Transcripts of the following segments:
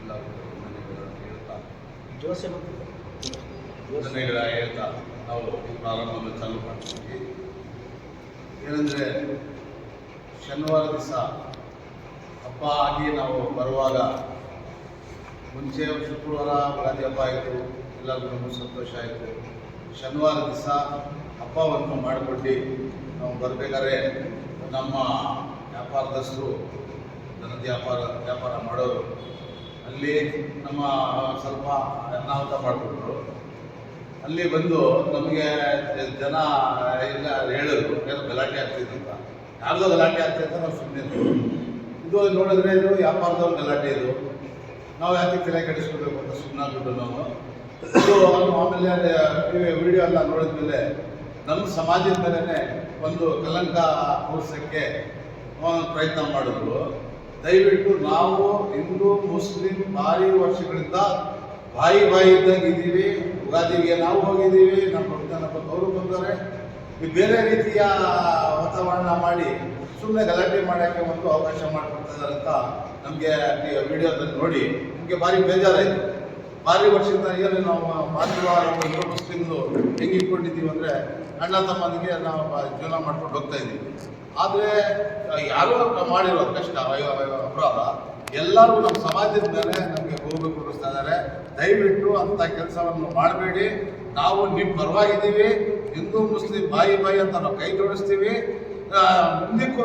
ಎಲ್ಲ ವಂದನೆಗಳ ಹೇಳ್ತಾ ನಾವು ಪ್ರಾರಂಭವನ್ನು ಚಾಲೂ ಮಾಡ್ತೀವಿ. ಏನಂದರೆ ಶನಿವಾರ ದಿವಸ ಹಬ್ಬ ಆಗಿ ನಾವು ಬರುವಾಗ ಮುಂಚೆ ಶುಕ್ರವಾರ ಯುಗಾದಿ ಹಬ್ಬ ಆಯಿತು, ಎಲ್ಲರಿಗೂ ಸಂತೋಷ ಆಯಿತು. ಶನಿವಾರ ದಿವಸ ಹಬ್ಬವನ್ನು ಮಾಡಿಕೊಂಡು ನಾವು ಬರಬೇಕಾದ್ರೆ ನಮ್ಮ ವ್ಯಾಪಾರದಷ್ಟು ದನದ ವ್ಯಾಪಾರ ಮಾಡೋರು ಅಲ್ಲಿ ನಮ್ಮ ಸ್ವಲ್ಪ ಅನಾಹುತ ಮಾಡಿಬಿಟ್ರು. ಅಲ್ಲಿ ಬಂದು ನಮಗೆ ಜನ ಇಲ್ಲ ಹೇಳಿದ್ರು, ಏನೋ ಗಲಾಟೆ ಆಗ್ತಿದ್ದಂತ, ಯಾರ್ದೋ ಗಲಾಟೆ ಆಗ್ತಿದ್ದ ನಾವು ಸುಮ್ಮನೆ ಇದು ನೋಡಿದ್ರೆ ಇದು ವ್ಯಾಪಾರದವ್ರ ಗಲಾಟೆ ಇದು, ನಾವು ಯಾಕೆ ತಲೆ ಕೆಡಿಸ್ಕೋಬೇಕು ಅಂತ ಸುಮ್ಮನಾಗ್ಬಿಟ್ಟು ನಾವು ಇದು ಆಮೇಲೆ ವಿಡಿಯೋ ಎಲ್ಲ ನೋಡಿದ್ಮೇಲೆ ನಮ್ಮ ಸಮಾಜದ ಮೇಲೇ ಒಂದು ಕಲಂಕ ಕೂರಿಸೋಕ್ಕೆ ಪ್ರಯತ್ನ ಮಾಡಿದ್ರು. ದಯವಿಟ್ಟು ನಾವು ಹಿಂದೂ ಮುಸ್ಲಿಂ ಭಾರಿ ವರ್ಷಗಳಿಂದ ಬಾಯಿ ಇದ್ದಂಗೆ ಇದ್ದೀವಿ. ಯುಗಾದಿಗೆ ನಾವು ಹೋಗಿದ್ದೀವಿ, ನಮ್ಮ ಅವರು ಬಂದರೆ ಬೇರೆ ರೀತಿಯ ವಾತಾವರಣ ಮಾಡಿ ಸುಮ್ಮನೆ ಗಲಾಟೆ ಮಾಡೋಕ್ಕೆ ಒಂದು ಅವಕಾಶ ಮಾಡಿಕೊಡ್ತಿದ್ದಾರೆ ಅಂತ ನಮಗೆ ವಿಡಿಯೋದಲ್ಲಿ ನೋಡಿ ನಮಗೆ ಭಾರಿ ಬೇಜಾರಾಯಿತು. ಭಾರಿ ವರ್ಷದಿಂದ ಏನು ನಾವು ಹಿಂದೂ ಮುಸ್ಲಿಮ್ದು ಹೆಂಗೆ ಇಟ್ಕೊಂಡಿದ್ದೀವಿ ಅಂದರೆ ಅಣ್ಣ ತಮ್ಮನಿಗೆ ನಾವು ಜೀವನ ಮಾಡ್ಕೊಂಡು ಹೋಗ್ತಾ ಇದ್ದೀವಿ. ಆದರೆ ಯಾರೋ ಮಾಡಿರೋ ಕಷ್ಟ ಅಪರಾಧ ಎಲ್ಲರೂ ನಮ್ಮ ಸಮಾಜದ ಮೇಲೆ ನಮಗೆ ಹೋಗಬೇಕು ಅನ್ನಿಸ್ತಾ ಇದ್ದಾರೆ. ದಯವಿಟ್ಟು ಅಂಥ ಕೆಲಸವನ್ನು ಮಾಡಬೇಡಿ. ನಾವು ನಿಮ್ಮ ಪರವಾಗಿದ್ದೀವಿ. ಹಿಂದೂ ಮುಸ್ಲಿಂ ಬಾಯಿ ಅಂತ ನಾವು ಕೈ ಜೋಡಿಸ್ತೀವಿ. ಮುಂದಕ್ಕೂ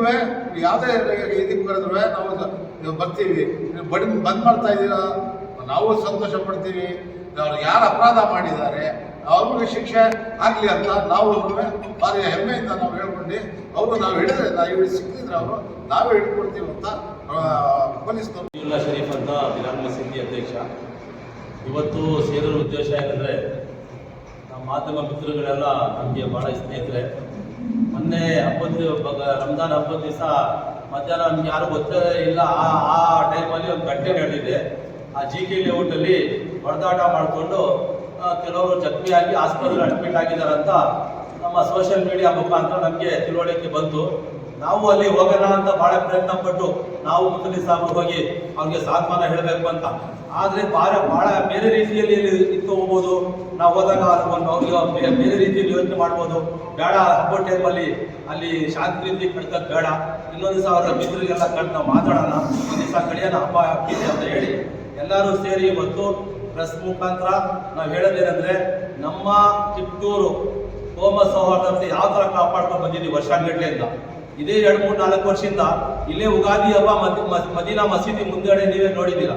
ಯಾವುದೇ ಇದಕ್ಕೆ ಬರೆದ್ರು ನಾವು ಬರ್ತೀವಿ. ನೀವು ಬಂದ್ ಮಾಡ್ತಾ ಇದ್ದೀರಾ, ನಾವು ಸಂತೋಷ ಪಡ್ತೀವಿ. ಅವ್ರು ಯಾರು ಅಪರಾಧ ಮಾಡಿದ್ದಾರೆ ಅವ್ರಿಗೆ ಶಿಕ್ಷೆ ಆಗಲಿ ಅಂತ ನಾವು ಭಾರಿ ಹೆಮ್ಮೆಯಿಂದ ನಾವು ಹೇಳ್ಕೊಂಡು ಅವರು ನಾವು ಹಿಡಿದ್ರೆ ನಾವು ಸಿಕ್ಕಿದ್ರೆ ಅವರು ನಾವೇ ಹಿಡ್ಕೊಡ್ತೀವಿ ಅಂತ ಪೊಲೀಸ್ನವರು. ಶರೀಫ್ ಅಂತ ಬಿಲಾಲ್ ಮಸೀದಿ ಅಧ್ಯಕ್ಷ. ಇವತ್ತು ಸೇರಿರೋ ಉದ್ದೇಶ ಏನಂದರೆ ನಮ್ಮ ಮಾಧ್ಯಮ ಮಿತ್ರಗಳೆಲ್ಲ ನಮಗೆ ಭಾಳ ಸ್ನೇಹಿತರೆ. ಮೊನ್ನೆ ರಂಜಾನ್ ಹಬ್ಬದ ದಿವಸ ಮಧ್ಯಾಹ್ನ ನಮ್ಗೆ ಯಾರು ಗೊತ್ತೇ ಇಲ್ಲ, ಆ ಟೈಮಲ್ಲಿ ಒಂದು ಘಟನೆ ನಡೆದಿದೆ. ಆ GK ಲೇಔಟಲ್ಲಿ ಹೊಡೆದಾಟ ಮಾಡಿಕೊಂಡು ಕೆಲವರು ಜಖಮಿಯಾಗಿ ಆಸ್ಪತ್ರೆಗೆ ಅಡ್ಮಿಟ್ ಆಗಿದ್ದಾರೆ ಅಂತ ನಮ್ಮ ಸೋಷಿಯಲ್ ಮೀಡಿಯಾ ಮುಖಾಂತರ ನಮಗೆ ತಿಳುವಳಿಕೆ ಬಂತು. ನಾವು ಅಲ್ಲಿ ಹೋಗೋಣ ಅಂತ ಭಾಳ ಪ್ರಯತ್ನ ಪಟ್ಟು ನಾವು ಮುತಲಿ ಸಾಹೇಬ್ರು ಹೋಗಿ ಅವ್ರಿಗೆ ಸಾಂತ್ವನ ಹೇಳಬೇಕು ಅಂತ. ಆದರೆ ಭಾಳ ಬೇರೆ ರೀತಿಯಲ್ಲಿ ಇತ್ತು ಹೋಗ್ಬೋದು. ನಾವು ಹೋದಾಗ ಅವ್ರಿಗೆ ಬೇರೆ ರೀತಿಯಲ್ಲಿ ಯೋಚನೆ ಮಾಡ್ಬೋದು. ಬೇಡ, ಹಬ್ಬ ಟೈಮಲ್ಲಿ ಅಲ್ಲಿ ಶಾಂತಿ ರೀತಿ ಕಳ್ಕೋದು ಬೇಡ, ಇನ್ನೊಂದು ದಿವಸ ಅವರ ಮಿತ್ರರಿಗೆಲ್ಲ ಕಳೆದು ನಾವು ಮಾತಾಡೋಣ, ಒಂದು ದಿವಸ ಕಡೆಯೋಣ, ಹಬ್ಬ ಆಗ್ತಿದೆ ಅಂತ ಹೇಳಿ ಎಲ್ಲರೂ ಸೇರಿ ಇವತ್ತು ಪ್ರೆಸ್ ಮುಖಾಂತರ ನಾವು ಹೇಳೋದೇನೆಂದರೆ ನಮ್ಮ ಕಿತ್ತೂರು ಕೋಮ ಸೌಹಾರ್ದತೆ ಯಾವ ಥರ ಕಾಪಾಡ್ಕೊಂಡು ಬಂದಿದ್ದೀವಿ ವರ್ಷಾಂಗಟ್ಲೆಯಿಂದ. ಇದೇ 2-3-4 ವರ್ಷದಿಂದ ಇಲ್ಲೇ ಯುಗಾದಿ ಹಬ್ಬ ಮದೀನಾ ಮಸೀದಿ ಮುಂದೆಗಡೆ ನೀವೇ ನೋಡಿದ್ದೀರಾ.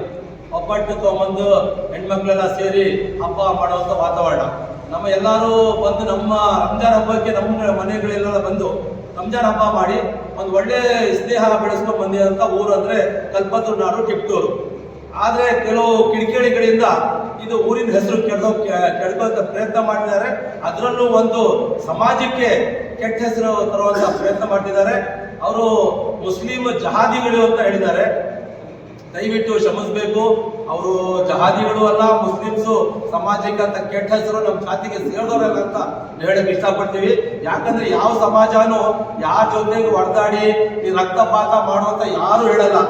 ಒಬ್ಬಟ್ಟು ತೊಗೊಂಬಂದು ಹೆಣ್ಮಕ್ಳೆಲ್ಲ ಸೇರಿ ಹಬ್ಬ ಮಾಡುವಂಥ ವಾತಾವರಣ. ನಮ್ಮ ಎಲ್ಲರೂ ಬಂದು ನಮ್ಮ ರಂಜಾನ್ ಹಬ್ಬಕ್ಕೆ ನಮ್ಮ ಮನೆಗಳೆಲ್ಲ ಬಂದು ರಂಜಾನ್ ಹಬ್ಬ ಮಾಡಿ ಒಂದು ಒಳ್ಳೆ ಸ್ನೇಹ ಬೆಳೆಸ್ಕೊಂಡು ಬಂದಿರೋಂಥ ಊರು ಅಂದರೆ ಕಲ್ಪತೂರು ನಾಡು ಕಿತ್ತೂರು. ಆದರೆ ಕೆಲವು ಕಿಡಿಕೇಡಿಗಳಿಂದ ಇದು ಊರಿನ ಹೆಸರು ಕೆಡಕೋಂಥ ಪ್ರಯತ್ನ ಮಾಡಿದ್ದಾರೆ. ಅದರಲ್ಲೂ ಒಂದು ಸಮಾಜಕ್ಕೆ ಕೆಟ್ಟ ಹೆಸರು ತರುವಂಥ ಪ್ರಯತ್ನ ಮಾಡ್ತಿದ್ದಾರೆ. ಅವರು ಮುಸ್ಲಿಂ ಜಹಾದಿಗಳು ಅಂತ ಹೇಳಿದ್ದಾರೆ. ದಯವಿಟ್ಟು ಶ್ರಮಿಸಬೇಕು. ಅವರು ಜಹಾದಿಗಳು ಅಲ್ಲ, ಮುಸ್ಲಿಮ್ಸು ಸಮಾಜಕ್ಕೆ ಅಂತ ಕೆಟ್ಟ ಹೆಸರು ನಮ್ಮ ಜಾತಿಗೆ ಸೇರಿದವರಲ್ಲ ಅಂತ ಹೇಳಕ್ಕೆ ಇಷ್ಟಪಡ್ತೀವಿ. ಯಾಕಂದ್ರೆ ಯಾವ ಸಮಾಜನೂ ಯಾರ ಜೊತೆಗೆ ಹೊಡೆದಾಡಿ ಈ ರಕ್ತಪಾತ ಮಾಡುವಂತ ಯಾರು ಹೇಳಲ್ಲ.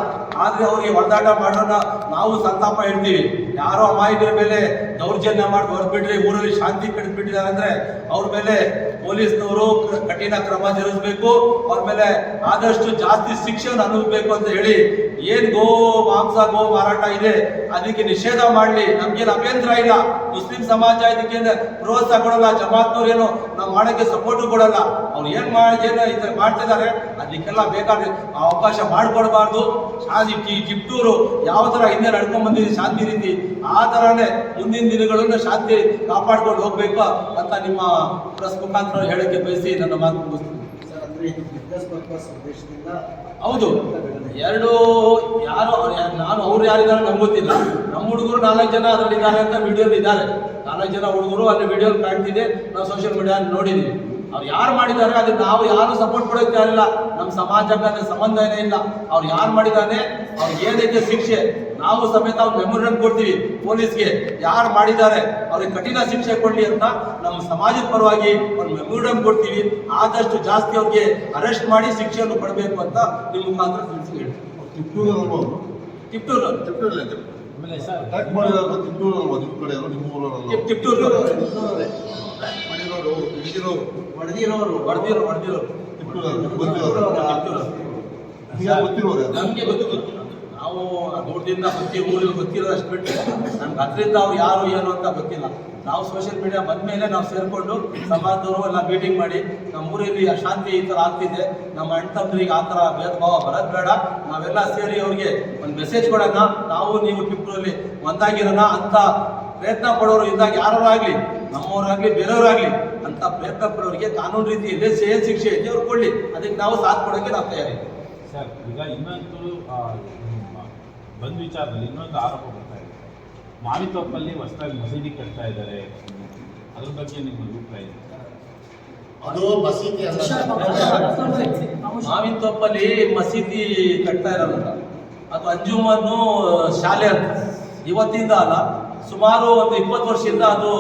ಆದ್ರೆ ಅವ್ರಿಗೆ ಹೊಡೆದಾಟ ಮಾಡೋಣ ನಾವು ಸಂತಾಪ ಹೇಳ್ತೀವಿ. ಯಾರೋ ಅಮಾಯಕರ ಮೇಲೆ ದೌರ್ಜನ್ಯ ಮಾಡಿ ಹೊರಬಿಟ್ರೆ ಊರಲ್ಲಿ ಶಾಂತಿ ಕಡಿದ್ಬಿಟ್ಟಿದ್ದಾರೆ ಅಂದ್ರೆ ಅವ್ರ ಮೇಲೆ ಪೊಲೀಸ್ನವರು ಕಠಿಣ ಕ್ರಮ ಜರುಗಿಸಬೇಕು. ಅವ್ರ ಮೇಲೆ ಆದಷ್ಟು ಜಾಸ್ತಿ ಶಿಕ್ಷೆಯನ್ನು ಅನುಭವಿಸಬೇಕು ಅಂತ ಹೇಳಿ ಏನ್ ಮಾಂಸ ಗೋ ಮಾರಾಟ ಇದೆ ಅದಕ್ಕೆ ನಿಷೇಧ ಮಾಡಲಿ. ನಮ್ಗೇನು ಅಭ್ಯಂತರ ಇಲ್ಲ. ಮುಸ್ಲಿಂ ಸಮಾಜ ಇದಕ್ಕೆ ಪ್ರೋತ್ಸಾಹ ಕೊಡಲ್ಲ. ಜಮಾತ್ನವ್ರು ಏನು ನಾವು ಮಾಡೋಕ್ಕೆ ಸಪೋರ್ಟ್ ಕೊಡಲ್ಲ. ಅವ್ರು ಏನ್ ಮಾಡ್ತಿದ್ದಾರೆ ಅದಕ್ಕೆಲ್ಲ ಬೇಕಾದ ಅವಕಾಶ ಮಾಡಿಕೊಡ್ಬಾರ್ದು. ಕಿತ್ತೂರು ಯಾವ ತರ ಹಿಂದೆ ನಡ್ಕೊಂಡ್ ಬಂದಿದೆ ಶಾಂತಿ ರೀತಿ, ಆ ತರಾನೇ ಮುಂದಿನ ದಿನಗಳನ್ನು ಶಾಂತಿ ಕಾಪಾಡ್ಕೊಂಡು ಹೋಗ್ಬೇಕು ಅಂತ ನಿಮ್ಮ ಪ್ರೆಸ್ ಮುಖಾಂತರ ಹೇಳಕ್ಕೆ ಬಯಸಿ ನನ್ನ ಮಾತು ಮುಗಿಸ್ತೀನಿ. ಹೌದು, ಯಾರು ನಾನು ಅವ್ರು ಯಾರಿದ್ದಾರೆ ನಮ್ಗೆ ಗೊತ್ತಿಲ್ಲ. ನಮ್ಮ ಹುಡುಗರು 4 ಜನ ಅದರಲ್ಲಿ ಇದ್ದಾರೆ ಅಂತ ವಿಡಿಯೋಲಿ ಇದ್ದಾರೆ. 4 ಜನ ಹುಡುಗರು ಅಲ್ಲಿ ವಿಡಿಯೋ ಕಾಣ್ತಿದೆ, ನಾವು ಸೋಷಿಯಲ್ ಮೀಡಿಯಾ ನೋಡಿದ್ವಿ. ಅವ್ರು ಯಾರು ಮಾಡಿದ್ದಾರೆ ಅದಕ್ಕೆ ನಾವು ಯಾರು ಸಪೋರ್ಟ್ ಕೊಡೋಕೆ ಇಲ್ಲ. ನಮ್ಮ ಸಮಾಜಕ್ಕೆ ಅದ್ರ ಸಂಬಂಧನೇ ಇಲ್ಲ. ಅವ್ರು ಯಾರು ಮಾಡಿದ್ದಾನೆ ಅವ್ರಿಗೆ ಏನೈತೆ ಶಿಕ್ಷೆ ನಾವು ಸಮೇತ ಅವ್ರು ಮೆಮೊರಿಯಲ್ ಕೊಡ್ತೀವಿ ಪೊಲೀಸ್ಗೆ. ಯಾರು ಮಾಡಿದ್ದಾರೆ ಅವ್ರಿಗೆ ಕಠಿಣ ಶಿಕ್ಷೆ ಕೊಡ್ಲಿ ಅಂತ ನಮ್ಮ ಸಮಾಜದ ಪರವಾಗಿ ಒಂದು ಮೆಮೊರಿಯಲ್ ಕೊಡ್ತೀವಿ. ಆದಷ್ಟು ಜಾಸ್ತಿ ಅವ್ರಿಗೆ ಅರೆಸ್ಟ್ ಮಾಡಿ ಶಿಕ್ಷೆಯನ್ನು ಪಡಬೇಕು ಅಂತ ನಿಮ್ಮ ಮುಖಾಂತರ ತಿಳಿಸಿ ಹೇಳ್ತೀವಿ. ಕಿತ್ತೂರು ಆಮೇಲೆ ಸರ್ ಅಟ್ಯಾಕ್ ಮಾಡಿರೋದು ತಿಂಟೂರಲ್ವಾ ನಿಮ್ಮ ಕಡೆ ಎಲ್ಲ ನಿಮ್ಮ ಊರಲ್ಲ ತಿಪ್ಟೂರು ಮಾಡಿರೋರು ಹಿಡಿದಿರೋರು ಹೊಡೆದಿರೋರು ತಿಂಟೂರಲ್ಲಿ ನಿಮ್ಗೆ ಗೊತ್ತಿರೋರು ಈಗ ಗೊತ್ತಿರೋರು ಯಾರು? ನಮಗೆ ಗೊತ್ತು ನಾವು ದೂರದಿಂದ ಊರಿಗೆ ಗೊತ್ತಿರೋದು ಅಷ್ಟು ಬಿಟ್ಟು ನಮ್ಗೆ ಅದರಿಂದ ಅವ್ರು ಯಾರು ಏನು ಅಂತ ಗೊತ್ತಿಲ್ಲ. ನಾವು ಸೋಷಿಯಲ್ ಮೀಡಿಯಾ ಬಂದಮೇಲೆ ನಾವು ಸೇರಿಕೊಂಡು ಸಮಾಜದವರು ಎಲ್ಲ ಮೀಟಿಂಗ್ ಮಾಡಿ ನಮ್ಮ ಊರಲ್ಲಿ ಅಶಾಂತಿ ಈ ಥರ ಆಗ್ತಿದೆ, ನಮ್ಮ ಅಣ್ಣ ತಮ್ಮರಿಗೆ ಆ ಥರ ಭೇದ ಭಾವ ಬರೋದು ಬೇಡ, ನಾವೆಲ್ಲ ಸೇರಿ ಅವ್ರಿಗೆ ಒಂದು ಮೆಸೇಜ್ ಕೊಡೋಣ, ನಾವು ನೀವು ಟಿಪ್ಪರಲ್ಲಿ ಒಂದಾಗಿರೋಣ ಅಂತ ಪ್ರಯತ್ನ ಪಡೋರು ಇದ್ದಾಗ ಯಾರು ಆಗಲಿ, ನಮ್ಮವರಾಗಲಿ ಬೇರೆಯವರಾಗಲಿ ಅಂತ ಪ್ರಯತ್ನ ಪಡೋರಿಗೆ ಕಾನೂನು ರೀತಿಯಲ್ಲಿ ಏನ್ ಶಿಕ್ಷೆ ಇದೆ ಅವ್ರು ಕೊಡಲಿ, ಅದಕ್ಕೆ ನಾವು ಸಾಥ್ ಕೊಡೋಕ್ಕೆ ನಾವು ತಯಾರಿದ್ದೀವಿ. ಸರ್ ಈಗ ಇನ್ನೊಂದು ಬಂದ್ ವಿಚಾರದಲ್ಲಿ ಇನ್ನೊಂದು ಆರೋಪ ಬರ್ತಾ ಇದೆ, ಮಾವಿತೋಪಲ್ಲಿ ಹೊಸದಾಗಿ ಮಸೀದಿ ಕಟ್ತಾ ಇದ್ದಾರೆ, ಅದ್ರ ಬಗ್ಗೆ ನಿಮ್ಮ ಅಭಿಪ್ರಾಯ ಇದೆ? ಅದು ಮಸೀದಿ ಮಾವಿನತೊಪ್ಪಲ್ಲಿ ಮಸೀದಿ ಕಟ್ತಾ ಇರೋಲ್ಲ, ಅದು ಅಂಜುಮನ್ನು ಶಾಲೆ ಅಂತ ಇವತ್ತಿಂದ ಅಲ್ಲ, ಸುಮಾರು ಒಂದು 20 ವರ್ಷದಿಂದ ಅದು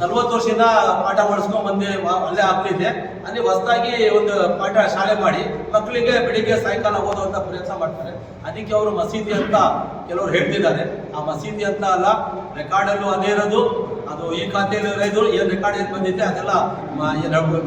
40 ವರ್ಷದಿಂದ ಪಾಠ ಮಾಡಿಸ್ಕೊಂಡು ಬಂದೆ ಅಲ್ಲೇ ಆಗ್ತಿದೆ. ಅಲ್ಲಿ ಹೊಸದಾಗಿ ಒಂದು ಪಾಠ ಶಾಲೆ ಮಾಡಿ ಮಕ್ಕಳಿಗೆ ಬೆಳಿಗ್ಗೆ ಸಾಯಂಕಾಲ ಓದುವಂಥ ಪ್ರಯತ್ನ ಮಾಡ್ತಾರೆ. ಅದಕ್ಕೆ ಅವರು ಮಸೀದಿ ಅಂತ ಕೆಲವರು ಹೇಳ್ತಿದ್ದಾರೆ. ಆ ಮಸೀದಿ ಅಂತ ಅಲ್ಲ, ರೆಕಾರ್ಡಲ್ಲೂ ಅದೇ ಇರೋದು, ಅದು ಈ ಖಾತೆಯಲ್ಲಿ ಇರೋದು, ಏನು ರೆಕಾರ್ಡ್ ಏನು ಬಂದಿದೆ ಅದೆಲ್ಲ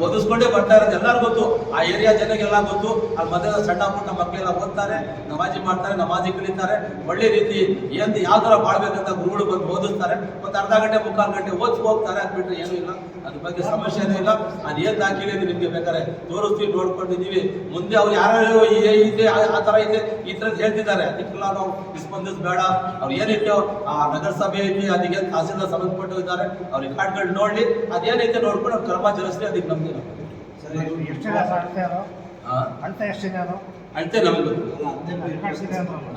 ಓದಿಸ್ಕೊಂಡೇ ಬರ್ತಾ ಇರೋದು ಎಲ್ಲರಿಗೂ ಗೊತ್ತು, ಆ ಏರಿಯಾ ಜನಗೆಲ್ಲ ಗೊತ್ತು. ಅಲ್ಲಿ ಮಧ್ಯದ ಸಣ್ಣ ಪುಟ್ಟ ಮಕ್ಕಳೆಲ್ಲ ಓದ್ತಾರೆ, ನಮಾಜಿ ಮಾಡ್ತಾರೆ, ನಮಾಜಿ ಕಲಿತಾರೆ, ಒಳ್ಳೆ ರೀತಿ ಏನು ಯಾವ ಥರ ಮಾಡ್ಬೇಕಂತ ಗುರುಗಳು ಬಂದು ಓದಿಸ್ತಾರೆ. ಒಂದು ಅರ್ಧ ಗಂಟೆ ಮುಕ್ಕಾಲು ಗಂಟೆ ಓದಿಸಿ ಹೋಗ್ತಾರೆ, ಅದು ಬಿಟ್ಟರೆ ಏನೂ ಇಲ್ಲ, ಅದ್ರ ಬಗ್ಗೆ ಸಮಸ್ಯೆನೇ ಇಲ್ಲ. ಅದೇನು ದಾಖಲೆ ನಿಮಗೆ ಬೇಕಾದ್ರೆ ತೋರಿಸ್ತೀವಿ, ನೋಡ್ಕೊಂಡಿದ್ದೀವಿ. ಮುಂದೆ ಅವ್ರು ಯಾರು ಇದೆ ಆ ಥರ ಇದೆ ಈ ಥರದ್ದು ಹೇಳ್ತಿದ್ದಾರೆ, ಅದಕ್ಕೆಲ್ಲ ನಾವು ಸ್ಪಂದಿಸಬೇಡ. ಅವ್ರು ಏನಿತ್ತು ಆ ನಗರಸಭೆ ಐತಿ, ಅದಕ್ಕೆ ತಹಸೀಲ್ದಾರ್ ಸಂಬಂಧಪಟ್ಟು ಇದ್ದಾರೆ, ಅವ್ರ ರೆಕಾರ್ಡ್ಗಳು ನೋಡಲಿ, ಅದೇನೈತೆ ನೋಡ್ಕೊಂಡು ಅವ್ರು ಕ್ರಮ ಜರುಗಿಸ್ಲಿ, ಅದಕ್ಕೆ ನಮ್ಗೆ ಅಳತೆ ನಮ್ಗೆ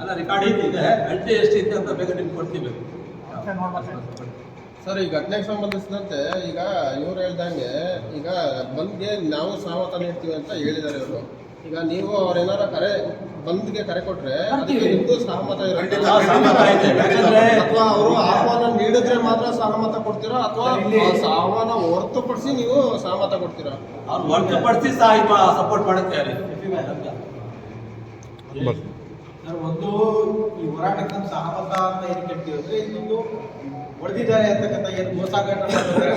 ಅಲ್ಲ ರೆಕಾರ್ಡ್ ಇದೆ, ಅಳತೆ ಎಷ್ಟೈತೆ ಅಂತ ಬೇಗ ನಿಮ್ಗೆ ಕೊಡ್ತೀವಿ. ಸರ್, ಈ ಘಟನೆಗೆ ಸಂಬಂಧಿಸಿದಂತೆ ಈಗ ಇವ್ರು ಹೇಳ್ದಂಗೆ ಈಗ ಬಂದ್ಗೆ ನಾವು ಸಹಮತ ನೀಡ್ತೀವಿ ಅಂತ ಹೇಳಿದ್ದಾರೆ ಇವರು. ಈಗ ನೀವು ಅವ್ರೇನಾರ ಬಂದ್ಗೆ ಕರೆ ಕೊಟ್ರೆ ಅದಕ್ಕೆ ನಿಮ್ದು ಸಹಮತ ಇರುತ್ತೆ ಅಥವಾ ಅವರು ಆಹ್ವಾನ ನೀಡಿದ್ರೆ ಮಾತ್ರ ಸಹಮತ ಕೊಡ್ತೀರಾ ಅಥವಾ ಆಹ್ವಾನ ಹೊರತುಪಡಿಸಿ ನೀವು ಸಹಮತ ಕೊಡ್ತೀರಾ? ಅವ್ರು ಹೊರತುಪಡಿಸಿ ಸಪೋರ್ಟ್ ಮಾಡುತ್ತೆ ಸರ್, ಒಂದು ಈ ಹೋರಾಟಕ್ಕೆ ನಮ್ಮ ಸಹಮತ ಅಂತ ಏನು ಕೇಳ್ತೀವಿ ಅಂದ್ರೆ ಇನ್ನೊಂದು ಹೊಡೆದಿದ್ದಾರೆ ಅಂತಕ್ಕಂಥ ಏನು ಮೋಸಾಗಾಟ